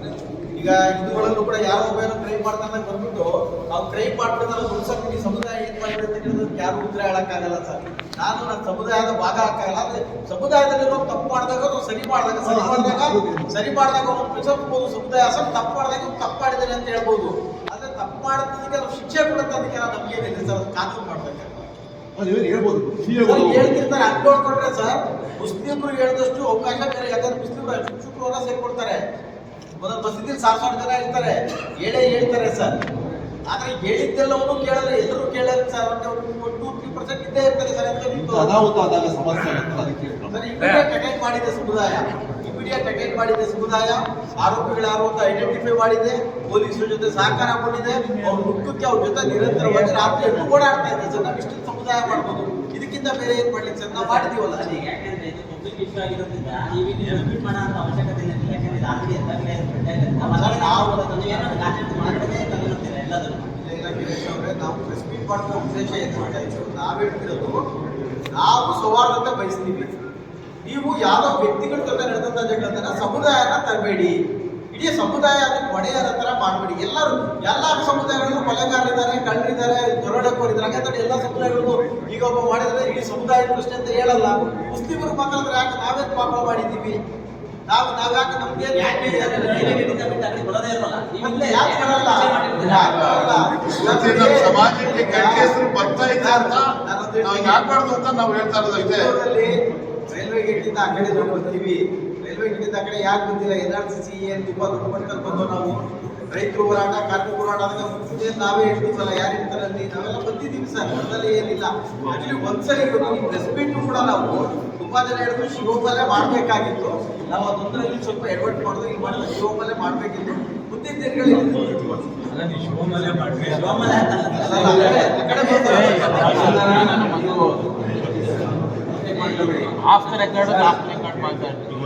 ಈಗ ಹಿಂದೂಗಳಲ್ಲೂ ಕೂಡ ಯಾರೋ ಒಬ್ಬ ಕ್ರೈಮ್ ಮಾಡ್ತಾನೆ ಬಂದ್ಬಿಟ್ಟು ನಾವು ಕ್ರೈಮ್ ಮಾಡ್ಬಿಟ್ಟು ನಾವು ಉಳಿಸಕ್ಕೆ ಈ ಸಮುದಾಯ ಏನ್ ಮಾಡಿದೆ ಅಂತ ಕೇಳಿದ್ರೆ ಯಾರು ಉತ್ತರ ಹೇಳಕ್ಕಾಗಲ್ಲ ಸರ್. ನಾನು ನನ್ನ ಸಮುದಾಯದ ಭಾಗ ಹಾಕಾಗಲ್ಲ. ಅಂದ್ರೆ ಸಮುದಾಯದಲ್ಲಿರೋ ತಪ್ಪು ಮಾಡಿದಾಗ ನಾವು ಸರಿ ಮಾಡಿದಾಗ ಅವ್ನು ಪ್ರತಿಯೊಬ್ಬ ಸಮುದಾಯ ತಪ್ಪು ಮಾಡಿದಾಗ ತಪ್ಪು ಮಾಡಿದ್ದಾನೆ ಅಂತ ಹೇಳ್ಬೋದು. ಆದ್ರೆ ತಪ್ಪು ಮಾಡೋದಕ್ಕೆ ನಾವು ಶಿಕ್ಷೆ ಕೊಡುತ್ತೆ, ಅದಕ್ಕೆ ನಾವು ನಮ್ಗೇನಿದೆ ಸರ್, ಕಾನೂನು ಮಾಡ್ಬೇಕಾಗ್ತದೆ. ಹೇಳ್ಬೋದು ಹೇಳ್ತಿರ್ತಾರೆ. ಹಂಗೆ ನೋಡ್ಕೊಂಡ್ರೆ ಸರ್, ಮುಸ್ಲಿಮ್ರು ಹೇಳಿದಷ್ಟು ಅವಕಾಶ ಬೇರೆ. ಯಾಕಂದ್ರೆ ಮುಸ್ಲಿಮ್ರು ಶುಕ್ರವಾರ ಸೇರ್ಕೊಡ್ತಾರೆ, ಮೊದಲು ಮಸೀದಿಲಿ 1,000 ಜನ ಇರ್ತಾರೆ, ಹೇಳ್ತಾರೆ ಸರ್. ಆದ್ರೆ ಹೇಳಿದ್ದೆಲ್ಲವನ್ನೂ ಕೇಳಲ್ಲ, ಎಲ್ಲರೂ ಕೇಳಲ್ಲ ಸರ್. 2-3% ಇದ್ದೇ ಇರ್ತದೆ ಸರ್. ಇಂಥ ಅನಾಹುತ ಆದಾಗ ಸಮಸ್ಯೆ ಆಗುತ್ತೆ, ಅದಕ್ಕೆ ಹೇಳ್ತಾರೆ. ಸರ್, ಇಮಿಡಿಯೇಟ್ ಅಟೆಂಡ್ ಮಾಡಿದೆ ಸಮುದಾಯ, ಇಮಿಡಿಯೇಟ್ ಅಟೆಂಡ್ ಮಾಡಿದೆ ಸಮುದಾಯ. ಆರೋಪಿಗಳಾರು ಅಂತ ಐಡೆಂಟಿಫೈ ಮಾಡಿದೆ, ಪೊಲೀಸರ ಜೊತೆ ಸಹಕಾರ ಕೊಟ್ಟಿದೆ. ಅವ್ರ ಮುಖಕ್ಕೆ ಅವ್ರ ಜೊತೆ ನಿರಂತರವಾಗಿ ರಾತ್ರಿ ಎಲ್ಲೂ ಓಡಾಡ್ತಾ ಇದೆ ಸರ್. ನಾವು ಇಷ್ಟು ಸಮುದಾಯ ಮಾಡ್ಬೋದು, ಇದಕ್ಕಿಂತ ಬೇರೆ ಏನ್ ಮಾಡ್ಲಿಕ್ಕೆ ಸರ್? ನಾವು ಮಾಡಿದೀವಲ್ಲ. ಯಾಕೆಂದ್ರೆ ಇದು ಪಬ್ಲಿಕ್ ಇಶ್ಯೂ ಆಗಿರೋದ್ರಿಂದ ಈ ರೀತಿ ರಿಪೀಟ್ ಮಾಡೋ ಅಂತ ಅವಶ್ಯಕತೆ ಇಲ್ಲ. ಯಾಕಂದ್ರೆ ಆಲ್ರೆಡಿ ಎಲ್ಲಾಗಲೇ ಎಲ್ಲದನ್ನು ಗಿರೀಶ್ ಅವರೇ, ನಾವು ಪ್ರೆಸ್ ಮೀಟ್ ಮಾಡುವ ಉದ್ದೇಶ ಏನು? ನಾವು ಹೇಳ್ತಿರೋದು, ನಾವು ಸೌಹಾರ್ದತೆ ಬಯಸ್ತೀವಿ. ನೀವು ಯಾರೋ ವ್ಯಕ್ತಿಗಳ ಜೊತೆ ನಡೆದಂತ ಜಗಳನ್ನ ಸಮುದಾಯನ ತರಬೇಡಿ. ಇಡೀ ಸಮುದಾಯ ಅದಕ್ಕೆ ಒಡೆಯರ ಹತ್ರ ಮಾಡಬೇಡಿ. ಎಲ್ಲ ಸಮುದಾಯಗಳಿಗೂ ಕೊಲೆಗಾರರಿದ್ದಾರೆ, ಕಳ್ಳರಿದ್ದಾರೆ, ದೊರಡಕೋರಿದ್ದಾರೆ. ಹಾಗಾದ್ರೆ ಎಲ್ಲ ಸಮುದಾಯಗಳಿಗೂ ಈಗ ಒಬ್ಬ ಮಾಡಿದ್ರೆ ಇಡೀ ಸಮುದಾಯದ ಪ್ರಶ್ನೆ ಅಂತ ಹೇಳಲ್ಲ. ಮುಸ್ಲಿಮರು ಮಾತಾಡಿದ್ರೆ ಯಾಕೆ ನಾವೇನು ಪಾಪ ಮಾಡಿದ್ದೀವಿ? ನಾವು ಯಾಕೆ ನಮ್ಗೆ ಬರೋದೇ ಇರಲ್ಲ. ಮತ್ತೆ ಯಾಕೆ ಬರಲ್ಲ? ಇವತ್ತಿನ ನಮ್ಮ ಸಮಾಜಕ್ಕೆ ಕೆಟ್ಟ ಹೆಸರು ಬರ್ತಾ ಇದೆ ಅಂತ ನಾವು ಆಗ್ಬಾರ್ದು ಅಂತ ನಾವು ಹೇಳ್ತಾ ಇರೋದು ಇದೆ. ರೈಲ್ವೆ ಗೇಟಿಂದ ಆ ಕಡೆ ನಾವು ಬರ್ತೀವಿ. ರೈಲ್ವೆ ಗೇಟಿಂದ ಆ ಕಡೆ ಯಾಕೆ ಬಂದಿಲ್ಲ? NRCC ಏನು ತುಂಬಾ ದೊಡ್ಡ ಮಟ್ಟದಲ್ಲಿ ಬಂದು ನಾವು ರೈತರು ಹೋರಾಟ, ಕಾರ್ಮಿಕ ಹೋರಾಟ ಅದಕ್ಕೆ ನಾವೇ ಹೇಳ್ತೀವಲ್ಲ, ಯಾರು ಇರ್ತಾರೆ ಅಲ್ಲಿ ನಾವೆಲ್ಲ ಬಂದಿದ್ದೀವಿ ಸರ್. ಅದರಲ್ಲಿ ಏನಿಲ್ಲ. ಆಕ್ಚುಲಿ ಒಂದ್ಸರಿ ಪ್ರೆಸ್ ಮೀಟ್ ಕೂಡ ನಾವು ತುಂಬಾ ಜನ ಹೇಳಿದ್ರು ಶಿವಮೊಗ್ಗಲ್ಲೇ ಮಾಡಬೇಕಾಗಿತ್ತು. ನಾವು ಅದೊಂದರಲ್ಲಿ ಸ್ವಲ್ಪ ಎಡವಟ್ ಮಾಡೋದು, ಈಗ ಮಾಡಿದ್ರೆ ಶಿವಮೊಗ್ಗಲ್ಲೇ ಮಾಡಬೇಕಿತ್ತು. ಮುಂದಿನ ದಿನಗಳಲ್ಲಿ ಅಲ್ಲ, ನೀವು ಶಿವಮೊಗ್ಗಲ್ಲೇ ಮಾಡ್ಬೇಕು. ಆಫ್ ದ ರೆಕಾರ್ಡ್ ಮಾತಾಡ್ತೀವಿ.